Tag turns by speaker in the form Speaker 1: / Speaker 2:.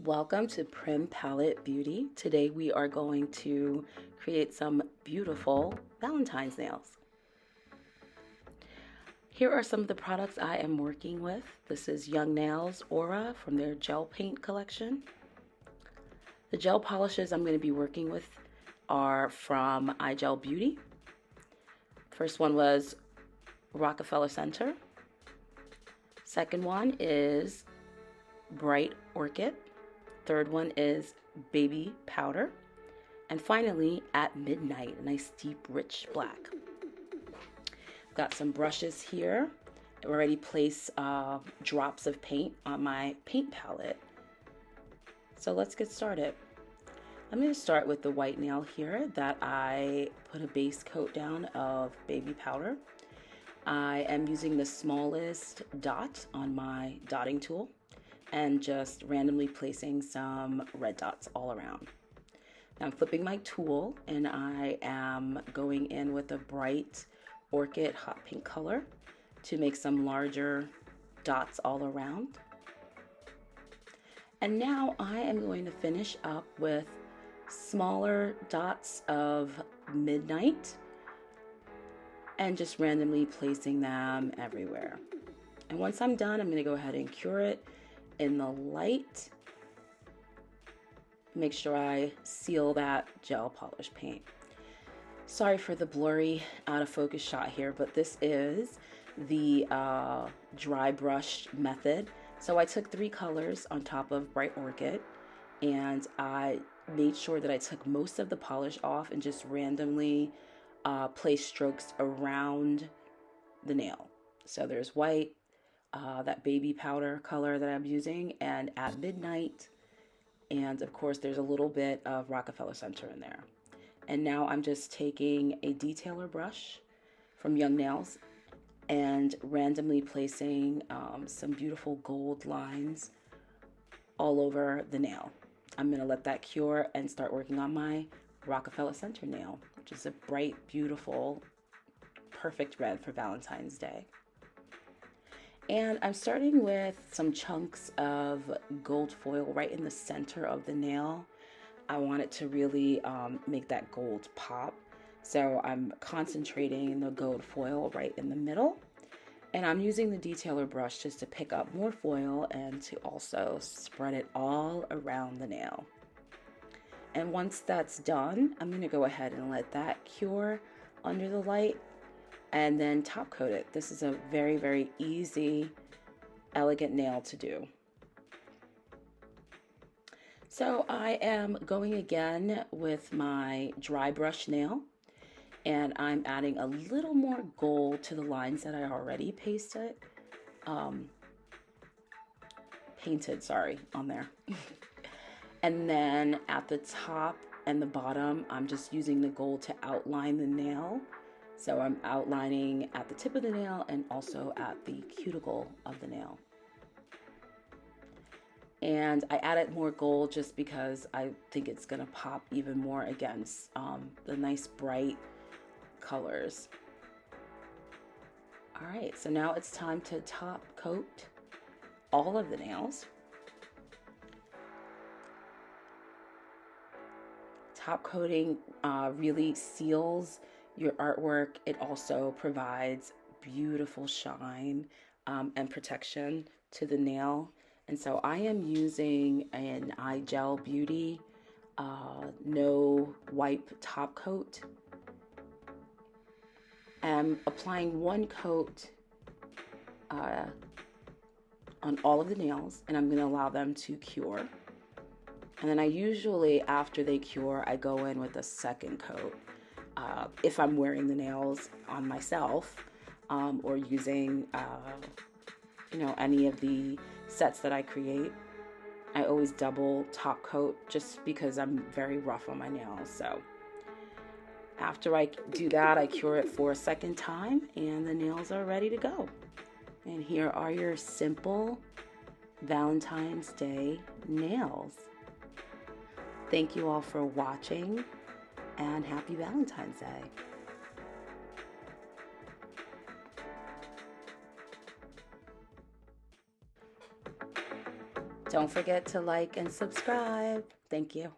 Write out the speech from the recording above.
Speaker 1: Welcome to Prim Palette Beauty. Today we are going to create some beautiful Valentine's nails. Here are some of the products I am working with. This is Young Nails Aura from their gel paint collection. The gel polishes I'm going to be working with are from iGel Beauty. First one was Rockefeller Center. Second one is Bright Orchid. Third one is Baby Powder. And finally, At Midnight, a nice deep, rich black. Got some brushes here. I already placed drops of paint on my paint palette. So let's get started. I'm going to start with the white nail here that I put a base coat down of Baby Powder. I am using the smallest dot on my dotting tool and just randomly placing some red dots all around. Now I'm flipping my tool and I am going in with a bright orchid hot pink color to make some larger dots all around. And now I am going to finish up with smaller dots of Midnight and just randomly placing them everywhere. And once I'm done, I'm going to go ahead and cure it in the light. Make sure I seal that gel polish paint. Sorry for the blurry out of focus shot here, but this is the dry brush method. So I took 3 colors on top of Bright Orchid and I made sure that I took most of the polish off and just randomly placed strokes around the nail. So there's white, that baby powder color that I'm using, and At Midnight, and of course there's a little bit of Rockefeller Center in there. And now I'm just taking a detailer brush from Young Nails and randomly placing some beautiful gold lines all over the nail. I'm going to let that cure and start working on my Rockefeller Center nail, which is a bright, beautiful, perfect red for Valentine's Day. And I'm starting with some chunks of gold foil right in the center of the nail. I want it to really make that gold pop. So I'm concentrating the gold foil right in the middle. And I'm using the detailer brush just to pick up more foil and to also spread it all around the nail. And once that's done, I'm going to go ahead and let that cure under the light and then top coat it. This is a very, very easy, elegant nail to do. So I am going again with my dry brush nail and I'm adding a little more gold to the lines that I already painted on there. And then at the top and the bottom, I'm just using the gold to outline the nail. So I'm outlining at the tip of the nail and also at the cuticle of the nail. And I added more gold just because I think it's gonna pop even more against the nice bright colors. All right, so now it's time to top coat all of the nails. Top coating really seals your artwork. It also provides beautiful shine and protection to the nail. And so I am using an iGel Beauty no wipe top coat. I'm applying 1 coat on all of the nails and I'm going to allow them to cure. And then I usually, after they cure, I go in with a 2nd coat. If I'm wearing the nails on myself or using, any of the sets that I create, I always double top coat just because I'm very rough on my nails. So after I do that, I cure it for a 2nd time and the nails are ready to go. And here are your simple Valentine's Day nails. Thank you all for watching and happy Valentine's Day. Don't forget to like and subscribe. Thank you.